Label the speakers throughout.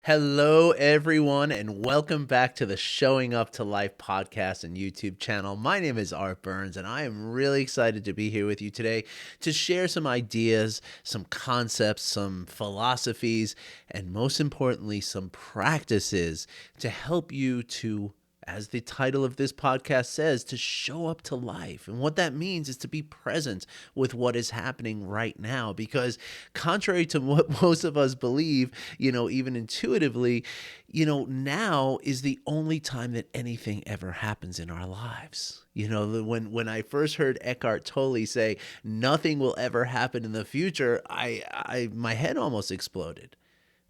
Speaker 1: Hello, everyone, and welcome back to the Showing Up to Life podcast and YouTube channel. My name is Art Burns, and I am really excited to be here with you today to share some ideas, some concepts, some philosophies, and most importantly, some practices to help you to, as the title of this podcast says, to show up to life. And what that means is to be present with what is happening right now. Because contrary to what most of us believe, even intuitively, now is the only time that anything ever happens in our lives. When I first heard Eckhart Tolle say nothing will ever happen in the future, I my head almost exploded.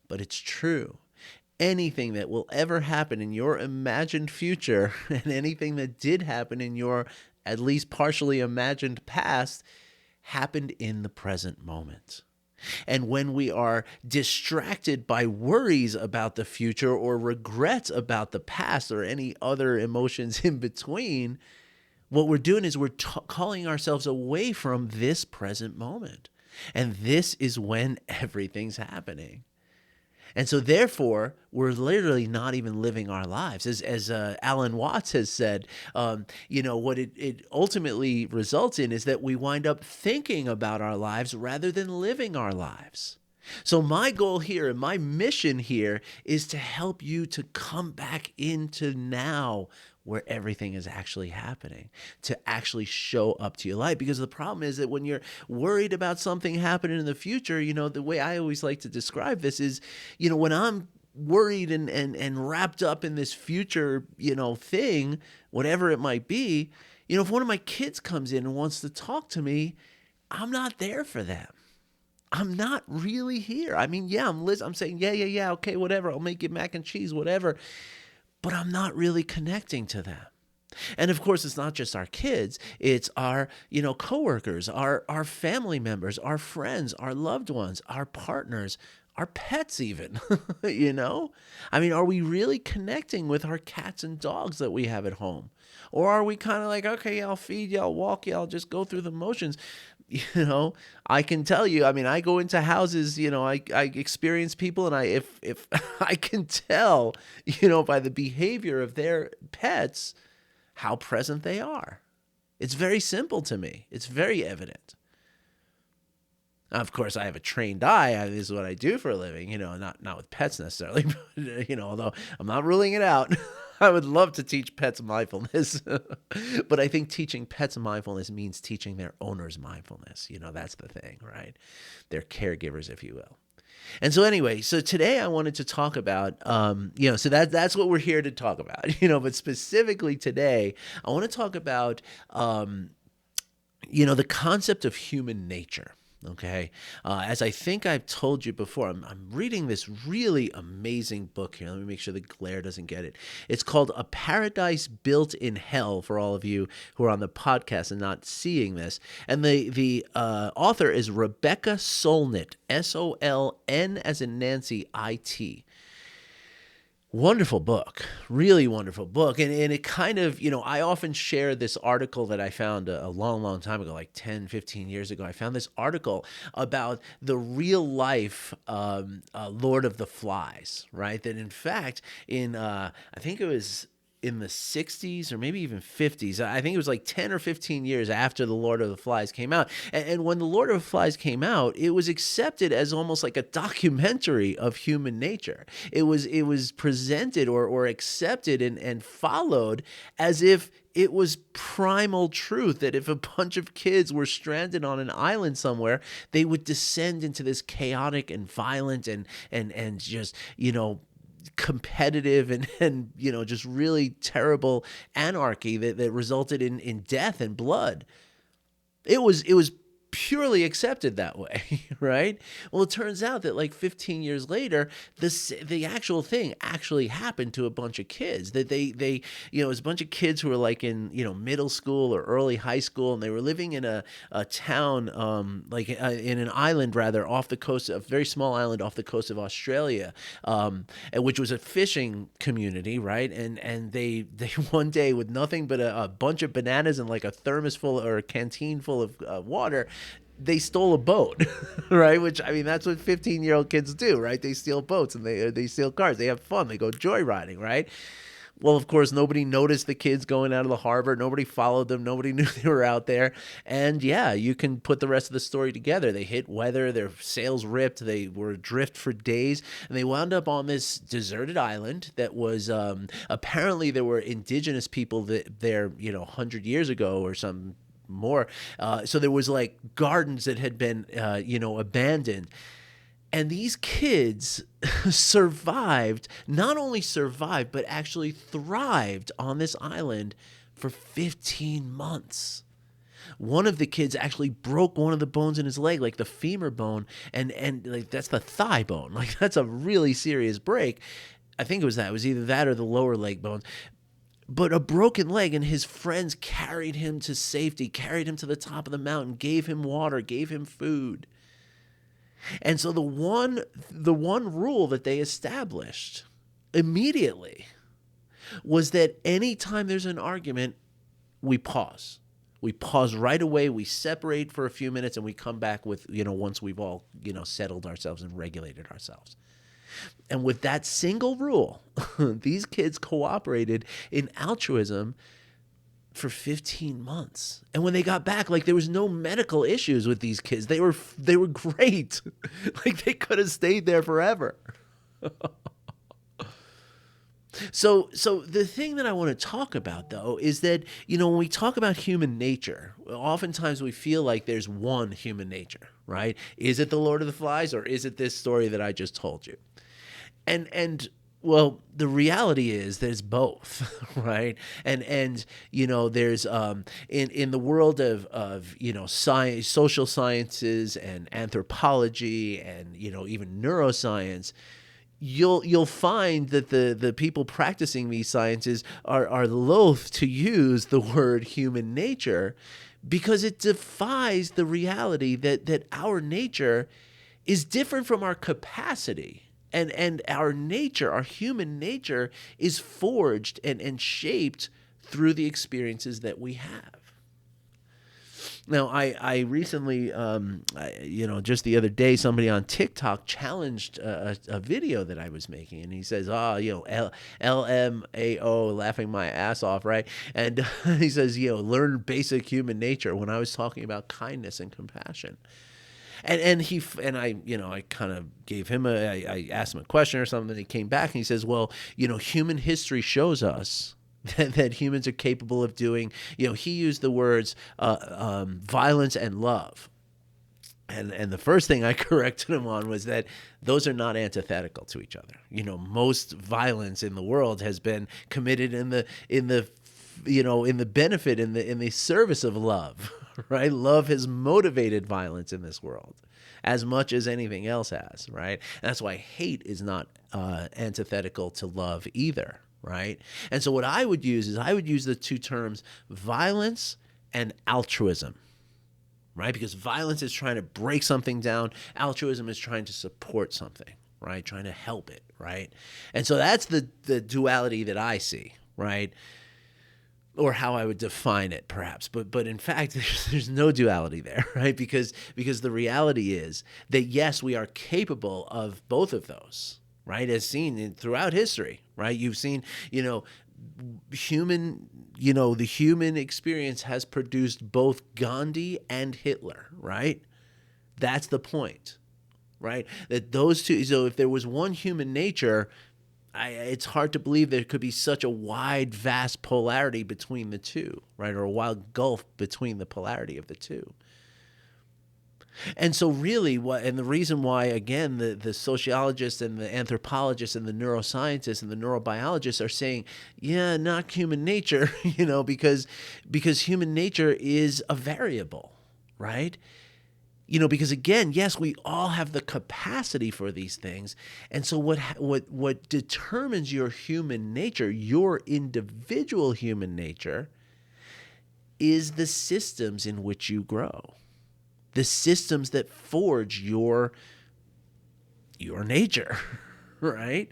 Speaker 1: But it's true. Anything that will ever happen in your imagined future and anything that did happen in your at least partially imagined past happened in the present moment. And when we are distracted by worries about the future or regrets about the past or any other emotions in between, what we're doing is we're calling ourselves away from this present moment. And this is when everything's happening. And so, therefore, we're literally not even living our lives. As Alan Watts has said, what it ultimately results in is that we wind up thinking about our lives rather than living our lives. So my goal here and my mission here is to help you to come back into now where everything is actually happening, to actually show up to your life. Because the problem is that when you're worried about something happening in the future, the way I always like to describe this is, when I'm worried and wrapped up in this future, thing, whatever it might be, if one of my kids comes in and wants to talk to me, I'm not there for them. I'm not really here. I mean, yeah, I'm saying, yeah, okay, whatever. I'll make you mac and cheese, whatever. But I'm not really connecting to them. And of course, it's not just our kids. It's our, coworkers, our family members, our friends, our loved ones, our partners, our pets even, I mean, are we really connecting with our cats and dogs that we have at home? Or are we kind of like, okay, I'll feed you, I'll walk you, I'll just go through the motions? I can tell you, I mean, I go into houses, I experience people, and if I can tell, by the behavior of their pets, how present they are. It's very simple to me. It's very evident. Of course, I have a trained eye. This is what I do for a living, not with pets necessarily, but, although I'm not ruling it out. I would love to teach pets mindfulness, but I think teaching pets mindfulness means teaching their owners mindfulness. That's the thing, right? They're caregivers, if you will. And so anyway, so today I wanted to talk about, so that's what we're here to talk about, but specifically today, I want to talk about, the concept of human nature. Okay. As I think I've told you before, I'm reading this really amazing book here. Let me make sure the glare doesn't get it. It's called A Paradise Built in Hell, for all of you who are on the podcast and not seeing this. And the author is Rebecca Solnit, Soln as in Nancy, IT. Wonderful book, really wonderful book. And it kind of, I often share this article that I found a long, long time ago, like 10, 15 years ago. I found this article about the real life Lord of the Flies, right? That in fact, I think it was in the 60s or maybe even 50s. I think it was like 10 or 15 years after The Lord of the Flies came out. And when The Lord of the Flies came out, it was accepted as almost like a documentary of human nature. It was presented or accepted and followed as if it was primal truth that if a bunch of kids were stranded on an island somewhere, they would descend into this chaotic and violent and just, competitive and just really terrible anarchy that resulted in death and blood. It was purely accepted that way, right? Well, it turns out that like 15 years later, the actual thing actually happened to a bunch of kids. That they it was a bunch of kids who were like in middle school or early high school, and they were living in a town in an island rather off the coast, a very small island off the coast of Australia, which was a fishing community, right? And they one day with nothing but a bunch of bananas and like a thermos full or a canteen full of water, they stole a boat, right? Which, I mean, that's what 15-year-old kids do, right? They steal boats and they steal cars. They have fun. They go joyriding, right? Well, of course, nobody noticed the kids going out of the harbor. Nobody followed them. Nobody knew they were out there. And yeah, you can put the rest of the story together. They hit weather. Their sails ripped. They were adrift for days. And they wound up on this deserted island that was apparently there were indigenous people there, 100 years ago or some more. So there was like gardens that had been, abandoned. And these kids survived, not only survived, but actually thrived on this island for 15 months. One of the kids actually broke one of the bones in his leg, like the femur bone, and like that's the thigh bone. Like that's a really serious break. I think it was that. It was either that or the lower leg bone. But a broken leg, and his friends carried him to safety, carried him to the top of the mountain, gave him water, gave him food. And so the one rule that they established immediately was that anytime there's an argument, we pause. We pause right away. We separate for a few minutes, and we come back with, once we've all, settled ourselves and regulated ourselves. And with that single rule, these kids cooperated in altruism for 15 months. And when they got back, like there was no medical issues with these kids. They were great. Like they could have stayed there forever. So the thing that I want to talk about though is that, when we talk about human nature, oftentimes we feel like there's one human nature, right? Is it the Lord of the Flies, or is it this story that I just told you? And well, the reality is there's both, right? And there's in the world of science, social sciences and anthropology and even neuroscience, you'll find that the people practicing these sciences are loath to use the word human nature because it defies the reality that our nature is different from our capacity. And our nature, our human nature, is forged and shaped through the experiences that we have. Now, I recently, just the other day, somebody on TikTok challenged a video that I was making, and he says, LMAO, laughing my ass off, right? And he says, learn basic human nature when I was talking about kindness and compassion. And I kind of gave him I asked him a question or something, and he came back and he says, well, human history shows us that humans are capable of doing, he used the words violence and love. And the first thing I corrected him on was that those are not antithetical to each other. Most violence in the world has been committed in the benefit, in the service of love. Right? Love has motivated violence in this world as much as anything else has, right? And that's why hate is not antithetical to love either, right? And so what I would use is the two terms violence and altruism, right? Because violence is trying to break something down. Altruism is trying to support something, right? Trying to help it, right? And so that's the duality that I see, right? Or how I would define it, perhaps. But in fact, there's no duality there, right? Because the reality is that, yes, we are capable of both of those, right? As seen throughout history, right? You've seen, the human experience has produced both Gandhi and Hitler, right? That's the point, right? That those two, so if there was one human nature, it's hard to believe there could be such a wide, vast polarity between the two, right? Or a wild gulf between the polarity of the two. And so really the reason why, again, the sociologists and the anthropologists and the neuroscientists and the neurobiologists are saying, yeah, not human nature, because human nature is a variable, right? Because again, yes, we all have the capacity for these things. And so what determines your human nature, your individual human nature, is the systems in which you grow. The systems that forge your nature, right?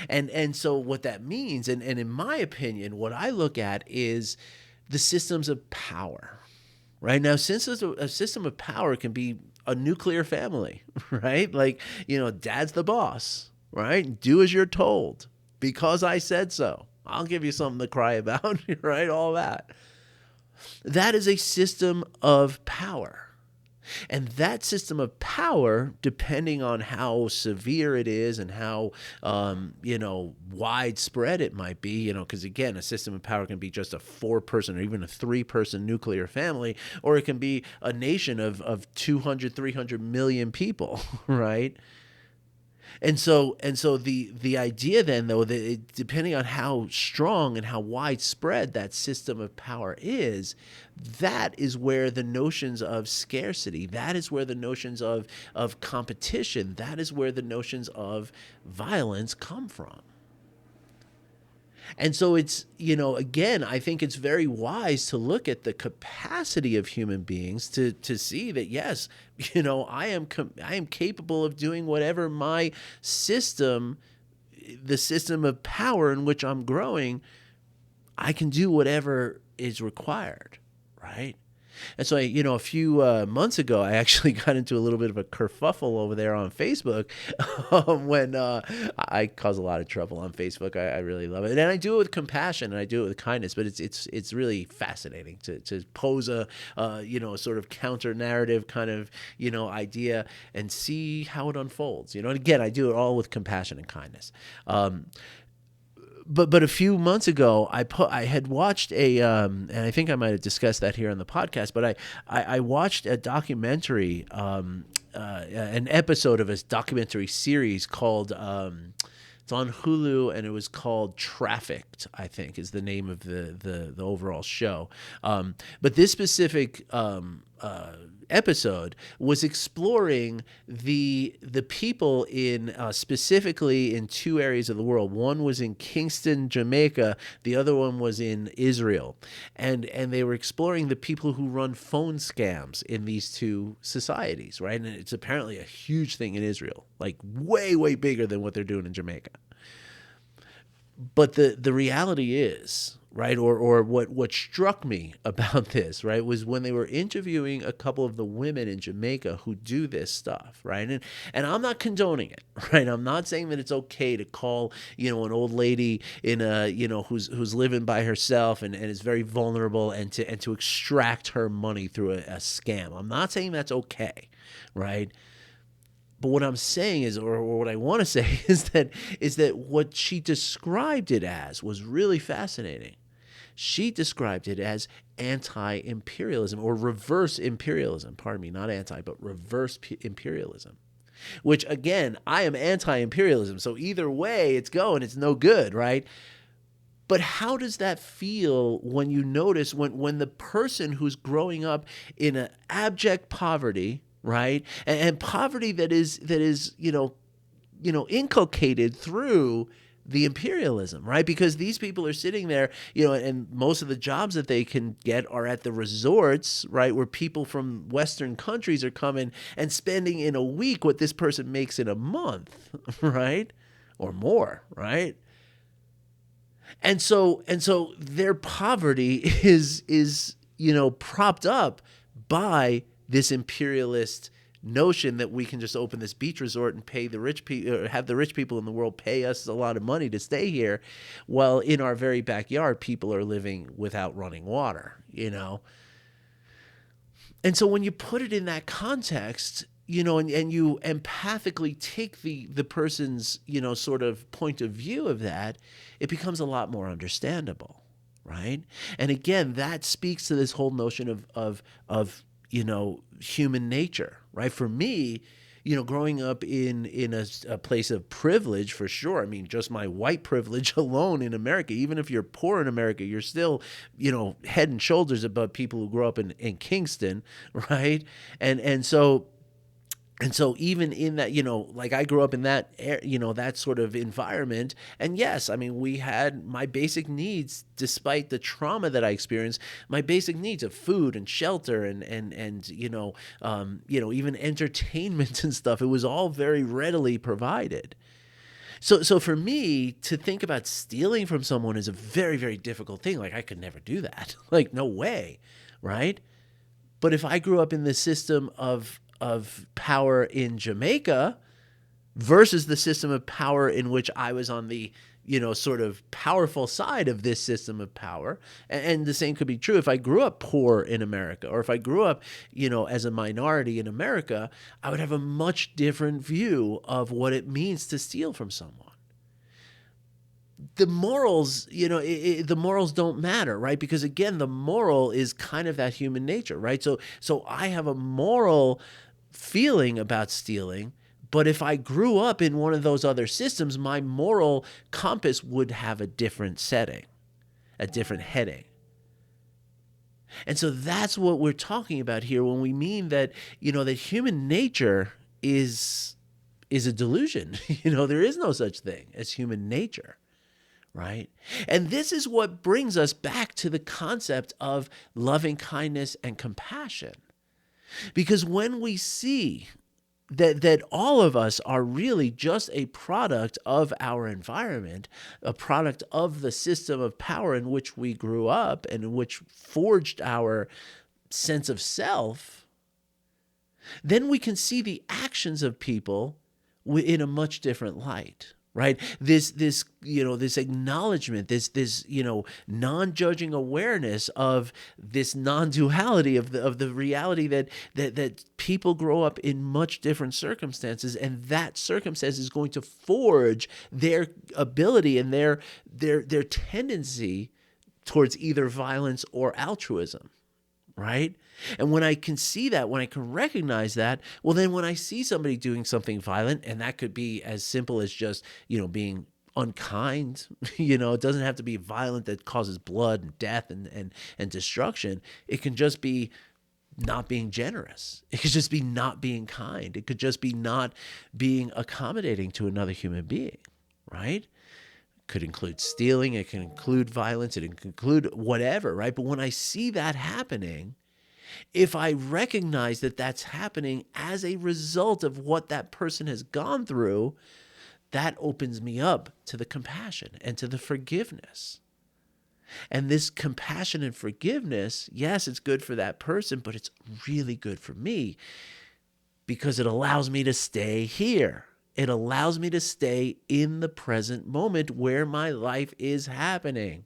Speaker 1: And so what that means, and in my opinion, what I look at is the systems of power. right? Now, since a system of power can be a nuclear family, right? Like, dad's the boss, right? Do as you're told because I said so. I'll give you something to cry about, right? All that. That is a system of power. And that system of power, depending on how severe it is and how, widespread it might be, because again, a system of power can be just a 4-person or even a 3-person nuclear family, or it can be a nation of 200, 300 million people, right? And so the idea then, though, that depending on how strong and how widespread that system of power is, that is where the notions of scarcity, that is where the notions of competition, that is where the notions of violence come from. And so it's, again, I think it's very wise to look at the capacity of human beings to see that, yes, I am capable of doing whatever my system, the system of power in which I'm growing, I can do whatever is required, right? And so, a few months ago, I actually got into a little bit of a kerfuffle over there on Facebook when I cause a lot of trouble on Facebook. I really love it. And I do it with compassion and I do it with kindness, but it's really fascinating to pose a sort of counter narrative kind of, idea and see how it unfolds. And again, I do it all with compassion and kindness. But a few months ago, I had watched and I think I might have discussed that here on the podcast, but I watched a documentary, an episode of a documentary series called, it's on Hulu, and it was called Trafficked, I think is the name of the overall show. But this specific episode was exploring the people in specifically in 2 areas of the world. One was in Kingston, Jamaica. The other one was in Israel, and they were exploring the people who run phone scams in these 2 societies, right? And it's apparently a huge thing in Israel, like way bigger than what they're doing in Jamaica. But the reality is, right, or what struck me about this, right, was when they were interviewing a couple of the women in Jamaica who do this stuff, right, and I'm not condoning it, right, I'm not saying that it's okay to call, an old lady in a, who's living by herself and is very vulnerable and to extract her money through a scam. I'm not saying that's okay, right. But what I'm saying is, or what I want to say is that what she described it as was really fascinating. She described it as anti-imperialism or reverse imperialism. Pardon me, not anti, but reverse imperialism. Which, again, I am anti-imperialism. So either way it's going, it's no good, right? But how does that feel when you notice when the person who's growing up in an abject poverty, right? And poverty that is inculcated through the imperialism, right? Because these people are sitting there, and most of the jobs that they can get are at the resorts, right? Where people from Western countries are coming and spending in a week what this person makes in a month, right? Or more, right? And so their poverty is propped up by this imperialist notion that we can just open this beach resort and pay the rich people, or have the rich people in the world pay us a lot of money to stay here, while in our very backyard people are living without running water, And so when you put it in that context, and you empathically take the person's, sort of point of view of that, it becomes a lot more understandable, right? And again, that speaks to this whole notion of human nature, right? For me, growing up in a place of privilege, for sure. I mean, just my white privilege alone in America, even if you're poor in America, you're still, head and shoulders above people who grew up in Kingston, right? And so even in that, like I grew up in that, that sort of environment. And yes, I mean, we had my basic needs, despite the trauma that I experienced, my basic needs of food and shelter and even entertainment and stuff. It was all very readily provided. So for me to think about stealing from someone is a very, very difficult thing. Like I could never do that. Like, no way. Right. But if I grew up in the system of power in Jamaica versus the system of power in which I was on the, sort of powerful side of this system of power. And the same could be true if I grew up poor in America, or if I grew up, as a minority in America, I would have a much different view of what it means to steal from someone. The morals, the morals don't matter, right? Because again, the moral is kind of that human nature, right? So I have a moral feeling about stealing, but if I grew up in one of those other systems, my moral compass would have a different setting, a different heading. And so that's what we're talking about here when we mean that, that human nature is a delusion. There is no such thing as human nature. Right? And this is what brings us back to the concept of loving kindness and compassion. Because when we see that all of us are really just a product of our environment, a product of the system of power in which we grew up and in which forged our sense of self, then we can see the actions of people in a much different light. Right? This acknowledgement, this non-judging awareness of this non-duality of the reality that people grow up in much different circumstances, and that circumstance is going to forge their ability and their tendency towards either violence or altruism. Right? And when I can see that, when I can recognize that, well, then when I see somebody doing something violent, and that could be as simple as just, being unkind, it doesn't have to be violent that causes blood and death and destruction. It can just be not being generous. It could just be not being kind. It could just be not being accommodating to another human being, right? Could include stealing, it can include violence, it can include whatever, right? But when I see that happening, if I recognize that that's happening as a result of what that person has gone through, that opens me up to the compassion and to the forgiveness. And this compassion and forgiveness, yes, it's good for that person, but it's really good for me because it allows me to stay here. It allows me to stay in the present moment where my life is happening.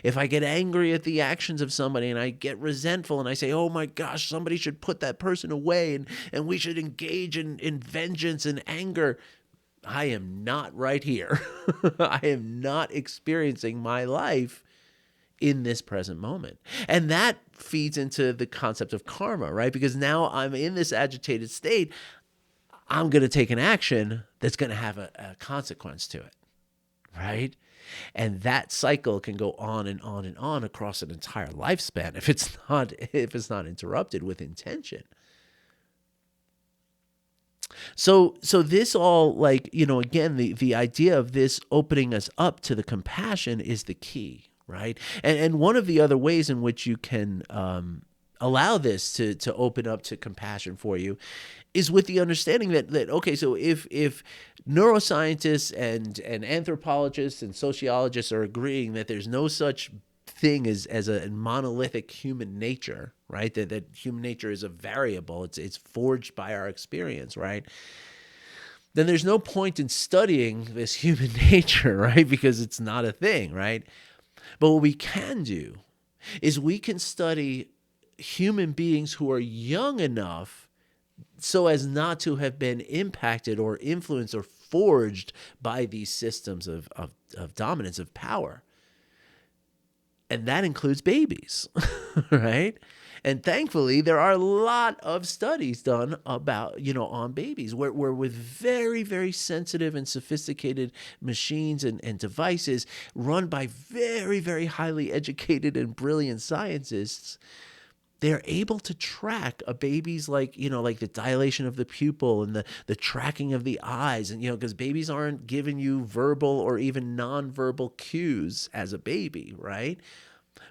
Speaker 1: If I get angry at the actions of somebody and I get resentful and I say, oh my gosh, somebody should put that person away and we should engage in vengeance and anger, I am not right here. I am not experiencing my life in this present moment. And that feeds into the concept of karma, right? Because now I'm in this agitated state. I'm going to take an action that's going to have a consequence to it, right? And that cycle can go on and on and on across an entire lifespan if it's not interrupted with intention. So this all, again, the idea of this opening us up to the compassion is the key, right? And one of the other ways in which you can allow this to open up to compassion for you is with the understanding that okay, so if neuroscientists and anthropologists and sociologists are agreeing that there's no such thing as a monolithic human nature, right? That human nature is a variable. It's forged by our experience, right? Then there's no point in studying this human nature, right? Because it's not a thing, right? But what we can do is we can study human beings who are young enough so as not to have been impacted or influenced or forged by these systems of dominance, of power. And that includes babies, right? And thankfully, there are a lot of studies done about, on babies where with very, very sensitive and sophisticated machines and devices run by very, very highly educated and brilliant scientists, they're able to track a baby's like the dilation of the pupil and the tracking of the eyes. And, because babies aren't giving you verbal or even nonverbal cues as a baby, right?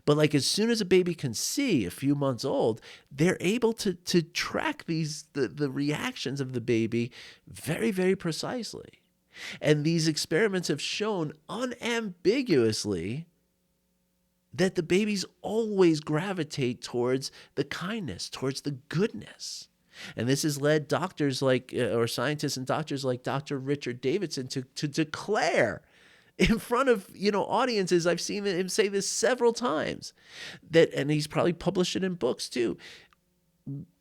Speaker 1: But as soon as a baby can see, a few months old, they're able to track the reactions of the baby very, very precisely. And these experiments have shown unambiguously that the babies always gravitate towards the kindness, towards the goodness. And this has led doctors like, or scientists and doctors like Dr. Richard Davidson to declare in front of, audiences. I've seen him say this several times, that, and he's probably published it in books too.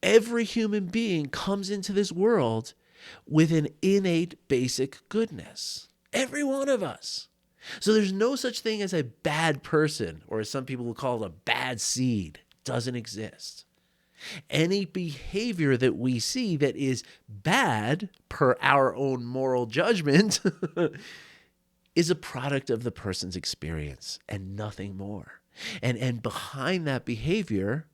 Speaker 1: Every human being comes into this world with an innate basic goodness. Every one of us. So there's no such thing as a bad person, or as some people will call it, a bad seed. Doesn't exist. Any behavior that we see that is bad per our own moral judgment is a product of the person's experience and nothing more. And behind that behavior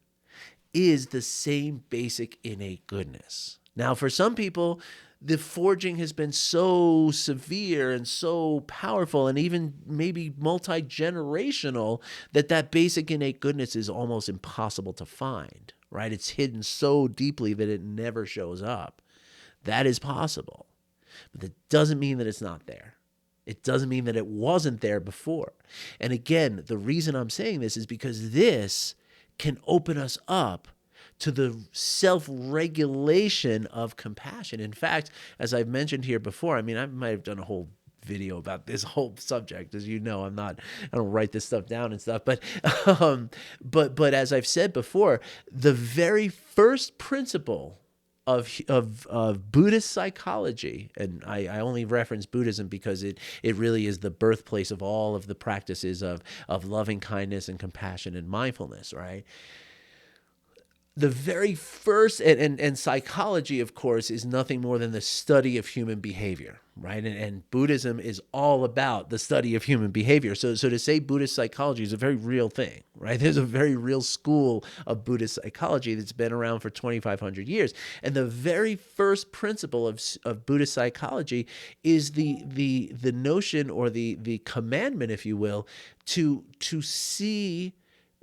Speaker 1: is the same basic innate goodness. Now, for some people, the forging has been so severe and so powerful and even maybe multi-generational that basic innate goodness is almost impossible to find, right? It's hidden so deeply that it never shows up. That is possible. But that doesn't mean that it's not there. It doesn't mean that it wasn't there before. And again, the reason I'm saying this is because this can open us up to the self-regulation of compassion. In fact, as I've mentioned here before, I might have done a whole video about this whole subject. As you know, I don't write this stuff down and stuff, but as I've said before, the very first principle of Buddhist psychology, and I only reference Buddhism because it really is the birthplace of all of the practices of loving kindness and compassion and mindfulness, right? The very first, and psychology, of course, is nothing more than the study of human behavior, right? And Buddhism is all about the study of human behavior. So to say Buddhist psychology is a very real thing, right? There's a very real school of Buddhist psychology that's been around for 2,500 years. And the very first principle of Buddhist psychology is the notion, or the commandment, if you will, to see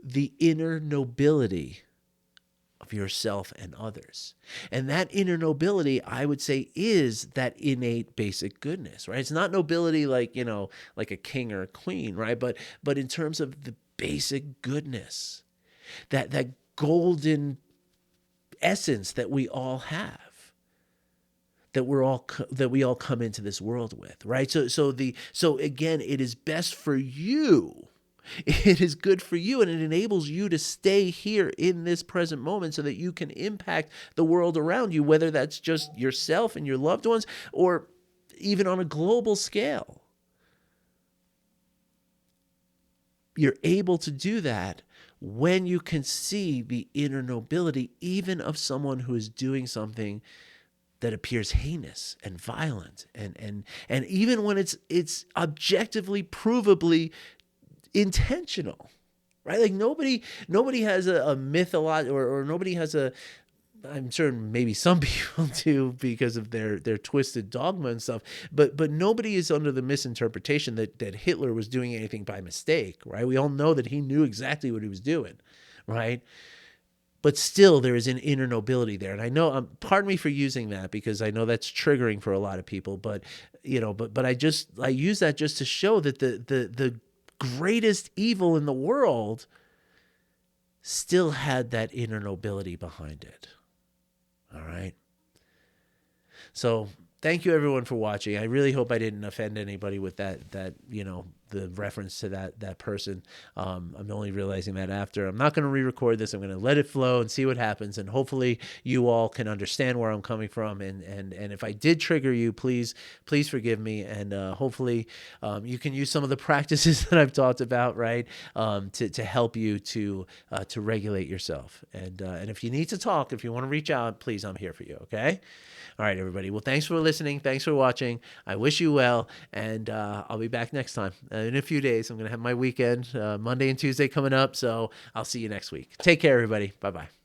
Speaker 1: the inner nobility of yourself and others. And that inner nobility, I would say, is that innate basic goodness, right? It's not nobility like a king or a queen, right? But in terms of the basic goodness, that golden essence that we all have, that we all come into this world with, right? So again, it is best for you. It is good for you, and it enables you to stay here in this present moment so that you can impact the world around you, whether that's just yourself and your loved ones, or even on a global scale. You're able to do that when you can see the inner nobility, even of someone who is doing something that appears heinous and violent, and even when it's objectively, provably intentional, right? Like nobody has a mythology, or nobody has I'm sure maybe some people do because of their twisted dogma and stuff, but nobody is under the misinterpretation that Hitler was doing anything by mistake, right? We all know that he knew exactly what he was doing, right? But still, there is an inner nobility there. And I know, pardon me for using that, because I know that's triggering for a lot of people, but I use that just to show that the greatest evil in the world still had that inner nobility behind it. All right. So thank you everyone for watching. I really hope I didn't offend anybody with that the reference to that person. I'm only realizing that after. I'm not going to re-record this. I'm going to let it flow and see what happens. And hopefully you all can understand where I'm coming from. And if I did trigger you, please forgive me. And hopefully you can use some of the practices that I've talked about, right, to help you to regulate yourself. And if you need to talk, if you want to reach out, please, I'm here for you. Okay. All right, everybody. Well, thanks for listening. Thanks for watching. I wish you well, and I'll be back next time. In a few days, I'm going to have my weekend, Monday and Tuesday coming up, so I'll see you next week. Take care, everybody. Bye-bye.